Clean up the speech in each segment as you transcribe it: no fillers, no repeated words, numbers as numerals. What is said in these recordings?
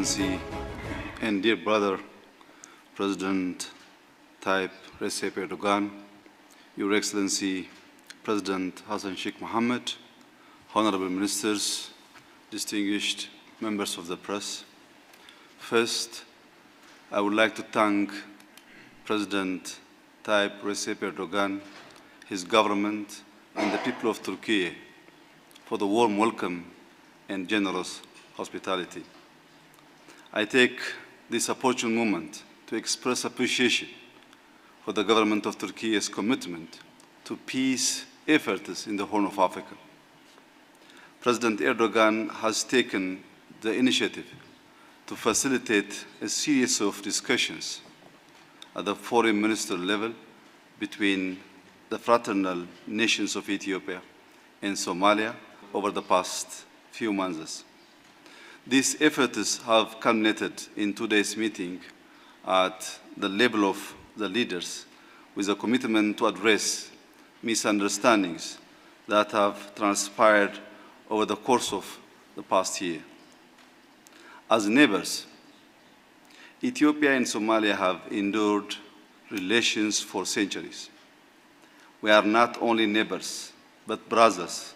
Excellency and dear brother, President Tayyip Recep Erdogan, Your Excellency, President Hassan Sheikh Mohammed, honorable ministers, distinguished members of the press. First, I would like to thank President Tayyip Recep Erdogan, his government, and the people of Turkey for the warm welcome and generous hospitality. I take this opportune moment to express appreciation for the government of Turkey's commitment to peace efforts in the Horn of Africa. President Erdogan has taken the initiative to facilitate a series of discussions at the foreign minister level between the fraternal nations of Ethiopia and Somalia over the past few months. These efforts have culminated in today's meeting at the level of the leaders with a commitment to address misunderstandings that have transpired over the course of the past year. As neighbors, Ethiopia and Somalia have endured relations for centuries. We are not only neighbors, but brothers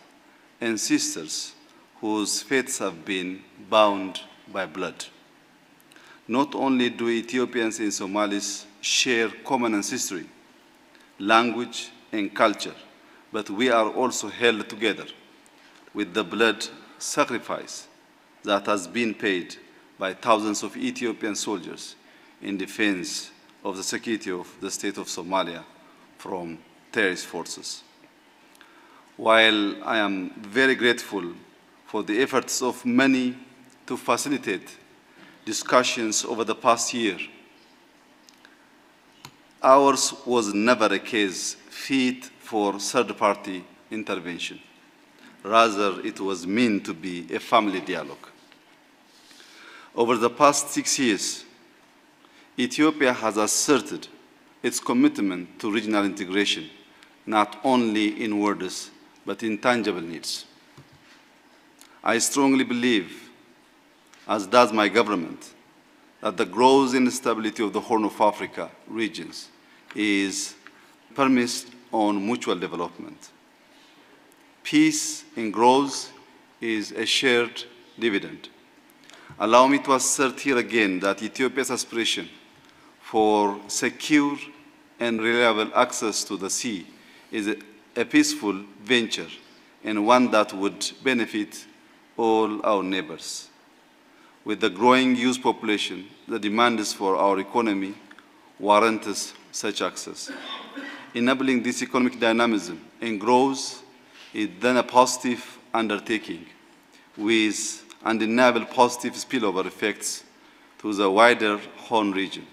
and sisters whose fates have been bound by blood. Not only do Ethiopians and Somalis share common ancestry, language, and culture, but we are also held together with the blood sacrifice that has been paid by thousands of Ethiopian soldiers in defense of the security of the state of Somalia from terrorist forces. While I am very grateful for the efforts of many to facilitate discussions over the past year, ours was never a case fit for third-party intervention. Rather, it was meant to be a family dialogue. Over the past 6 years, Ethiopia has asserted its commitment to regional integration, not only in words, but in tangible needs. I strongly believe, as does my government, that the growth and stability of the Horn of Africa regions is premised on mutual development. Peace and growth is a shared dividend. Allow me to assert here again that Ethiopia's aspiration for secure and reliable access to the sea is a peaceful venture and one that would benefit all our neighbors. With the growing youth population, the demands for our economy warrant such access. Enabling this economic dynamism and growth is then a positive undertaking with undeniable positive spillover effects to the wider Horn region.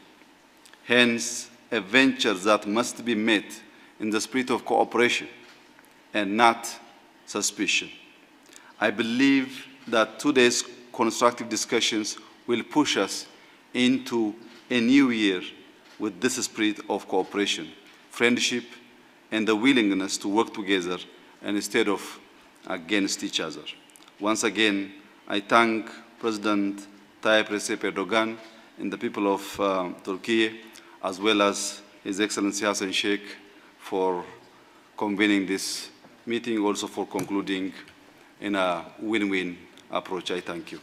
Hence, a venture that must be met in the spirit of cooperation and not suspicion. I believe that today's constructive discussions will push us into a new year with this spirit of cooperation, friendship, and the willingness to work together instead of against each other. Once again, I thank President Tayyip Recep Erdogan and the people of Turkey, as well as His Excellency Hassan Sheikh, for convening this meeting, also for concluding in a win-win approach. I thank you.